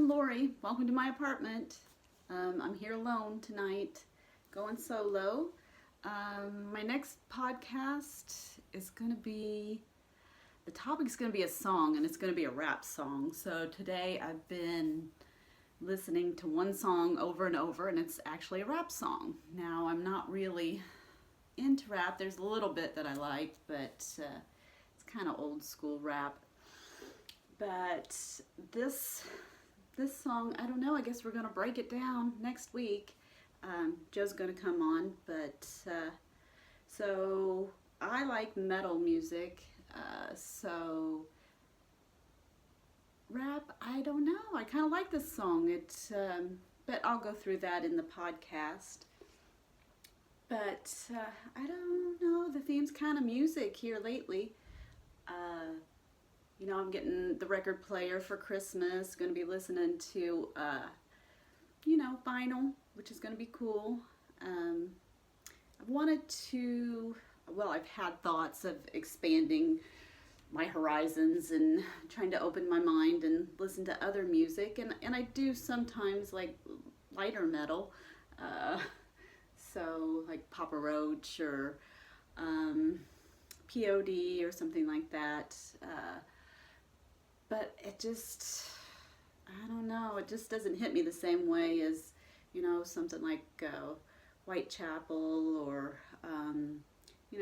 Lori. Welcome to my apartment. I'm here alone tonight, going solo. My next podcast is going to be, the topic's going to be a song, and it's going to be a rap song. So today I've been listening to one song over and over, and it's actually a rap song. Now, I'm not really into rap. There's a little bit that I like, but it's kind of old school rap. But this song, I don't know, I guess we're going to break it down next week. Joe's going to come on, but so I like metal music, so rap, I don't know, I kind of like this song, but I'll go through that in the podcast. But I don't know, the theme's kind of music here lately. You know, I'm getting the record player for Christmas, going to be listening to, vinyl, which is going to be cool. I've wanted to, well, I've had thoughts of expanding my horizons and trying to open my mind and listen to other music, and I do sometimes like lighter metal, so like Papa Roach or POD or something like that. But it just, I don't know, it just doesn't hit me the same way as, something like Whitechapel or,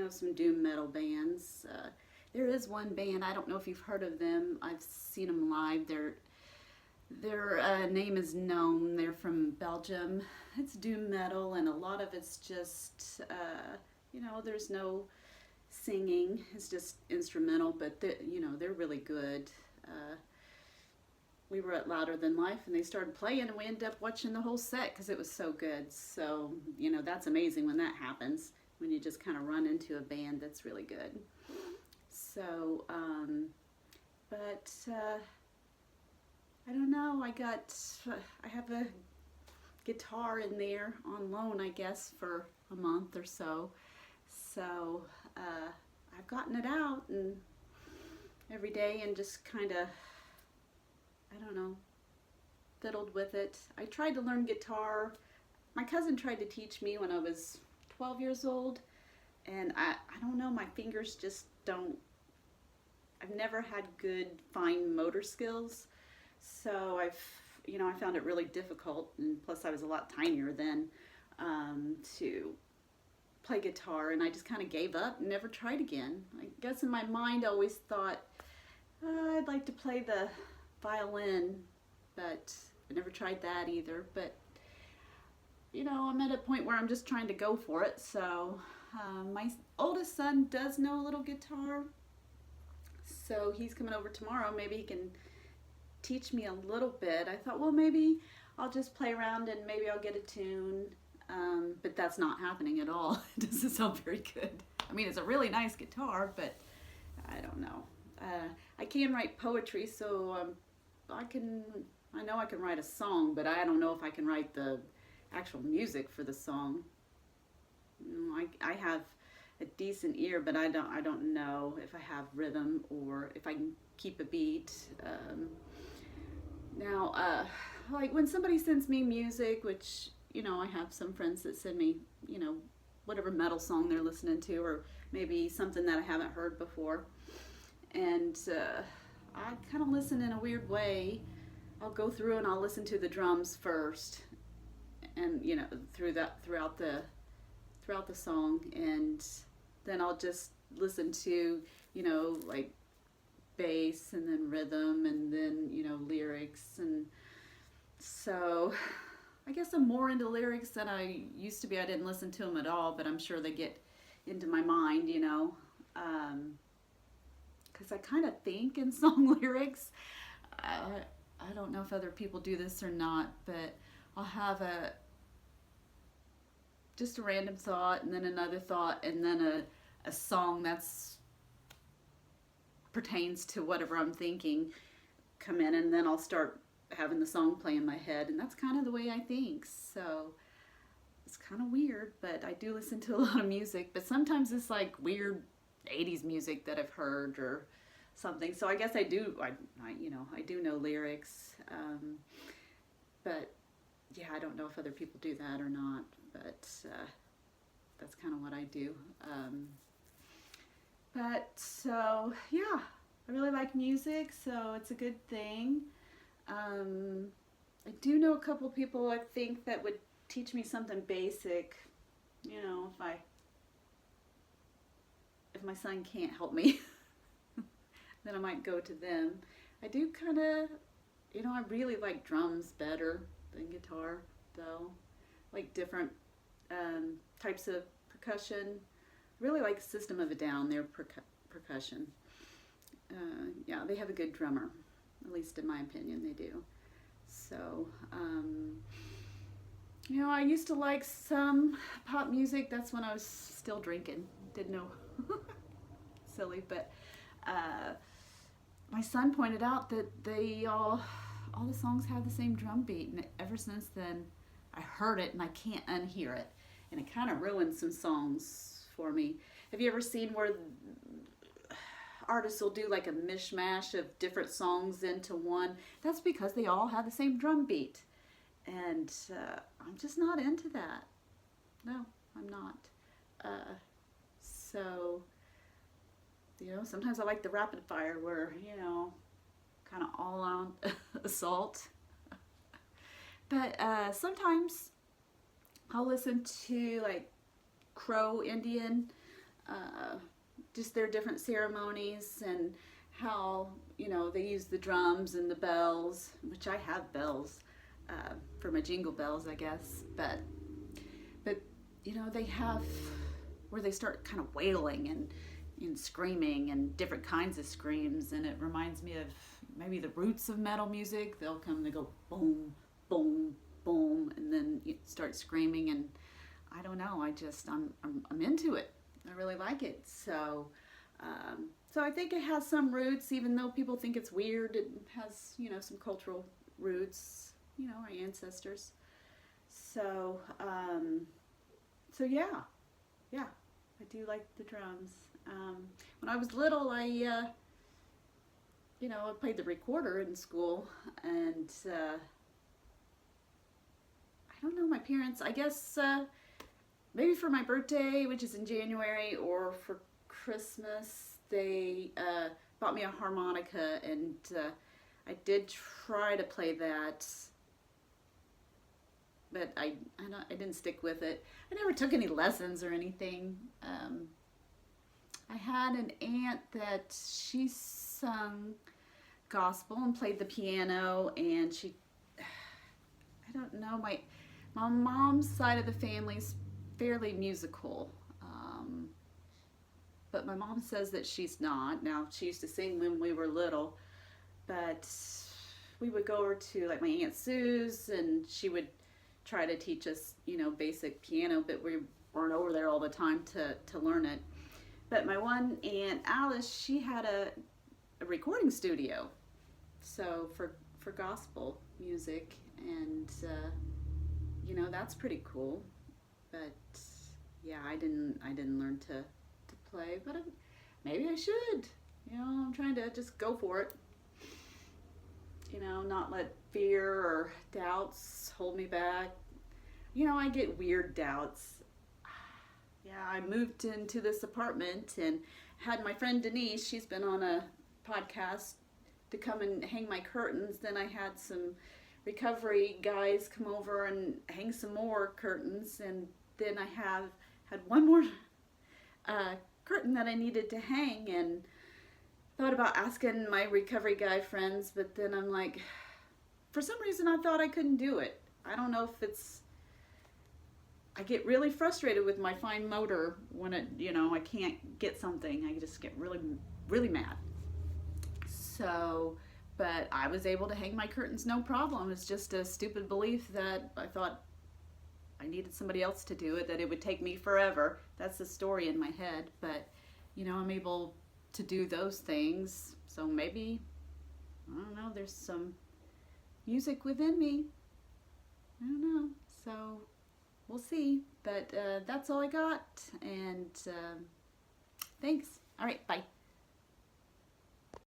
some doom metal bands. There is one band, I don't know if you've heard of them, I've seen them live, their name is Gnome, they're from Belgium. It's doom metal, and a lot of it's just, there's no singing, it's just instrumental, but they're really good. We were at Louder Than Life, and they started playing, and we ended up watching the whole set because it was so good. So, that's amazing when that happens, when you just kind of run into a band that's really good. So, but I don't know, I have a guitar in there on loan, I guess, for a month or so. So, I've gotten it out and every day and just kind of, fiddled with it. I tried to learn guitar. My cousin tried to teach me when I was 12 years old, and I don't know, my fingers just don't, I've never had good fine motor skills, so I found it really difficult, and plus I was a lot tinier then, to play guitar, and I just kind of gave up and never tried again. I guess in my mind I always thought, I'd like to play the violin, but I never tried that either. But I'm at a point where I'm just trying to go for it. So my oldest son does know a little guitar, so he's coming over tomorrow. Maybe he can teach me a little bit. I thought, well, maybe I'll just play around and maybe I'll get a tune, but that's not happening at all. It doesn't sound very good. I mean, it's a really nice guitar, but I don't know. I can write poetry, so I know I can write a song, but I don't know if I can write the actual music for the song. I have a decent ear, but I don't know if I have rhythm or if I can keep a beat. Now, like when somebody sends me music, which, I have some friends that send me, whatever metal song they're listening to, or maybe something that I haven't heard before. And I kind of listen in a weird way. I'll go through and I'll listen to the drums first, and throughout the song, and then I'll just listen to like bass and then rhythm and then lyrics, and so I guess I'm more into lyrics than I used to be. I didn't listen to them at all, but I'm sure they get into my mind, because I kind of think in song lyrics. I don't know if other people do this or not, but I'll have just a random thought, and then another thought, and then a song that's pertains to whatever I'm thinking come in, and then I'll start having the song play in my head, and that's kind of the way I think. So it's kind of weird, but I do listen to a lot of music, but sometimes it's like weird 80s music that I've heard, or something. So I guess I do, I do know lyrics. But yeah, I don't know if other people do that or not, but that's kind of what I do. But so, yeah, I really like music, so it's a good thing. I do know a couple people I think that would teach me something basic, if my son can't help me, then I might go to them. I do kind of, I really like drums better than guitar, though. Like different types of percussion. Really like System of a Down, their percussion. Yeah, they have a good drummer, at least in my opinion, they do. So, I used to like some pop music. That's when I was still drinking. Didn't know. Silly, but my son pointed out that all the songs have the same drum beat, and ever since then, I heard it and I can't unhear it, and it kind of ruined some songs for me. Have you ever seen where artists will do like a mishmash of different songs into one? That's because they all have the same drum beat, and I'm just not into that. No, I'm not. So, sometimes I like the rapid fire where, kind of all on assault. But sometimes I'll listen to like Crow Indian, just their different ceremonies and how, they use the drums and the bells, which I have bells for my jingle bells, I guess. But they have where they start kind of wailing and screaming and different kinds of screams, and it reminds me of maybe the roots of metal music. They'll come and they go boom, boom, boom, and then you start screaming, and I don't know, I'm into it. I really like it. So I think it has some roots, even though people think it's weird. It has, some cultural roots, our ancestors. So yeah, I do like the drums. When I was little, I played the recorder in school, and I don't know, my parents, I guess, maybe for my birthday, which is in January, or for Christmas, they bought me a harmonica, and I did try to play that, but I didn't stick with it. I never took any lessons or anything. I had an aunt that she sung gospel and played the piano, and I don't know, my mom's side of the family's fairly musical, but my mom says that she's not. Now, she used to sing when we were little, but we would go over to like my Aunt Sue's, and she would try to teach us, basic piano, but we weren't over there all the time to learn it. But my one Aunt Alice, she had a recording studio, so for gospel music, and that's pretty cool. But yeah, I didn't learn to play, but maybe I should. I'm trying to just go for it. Not let fear or doubts hold me back. I get weird doubts. Yeah, I moved into this apartment and had my friend Denise, she's been on a podcast, to come and hang my curtains. Then I had some recovery guys come over and hang some more curtains, and then I had one more curtain that I needed to hang, and thought about asking my recovery guy friends, but then I'm like, for some reason I thought I couldn't do it. I don't know if it's, I get really frustrated with my fine motor when I can't get something. I just get really, really mad. So, but I was able to hang my curtains no problem. It's just a stupid belief that I thought I needed somebody else to do it, that it would take me forever. That's the story in my head. But, I'm able to do those things. So maybe, I don't know, there's some music within me. I don't know. So we'll see. But that's all I got. And thanks. All right, bye.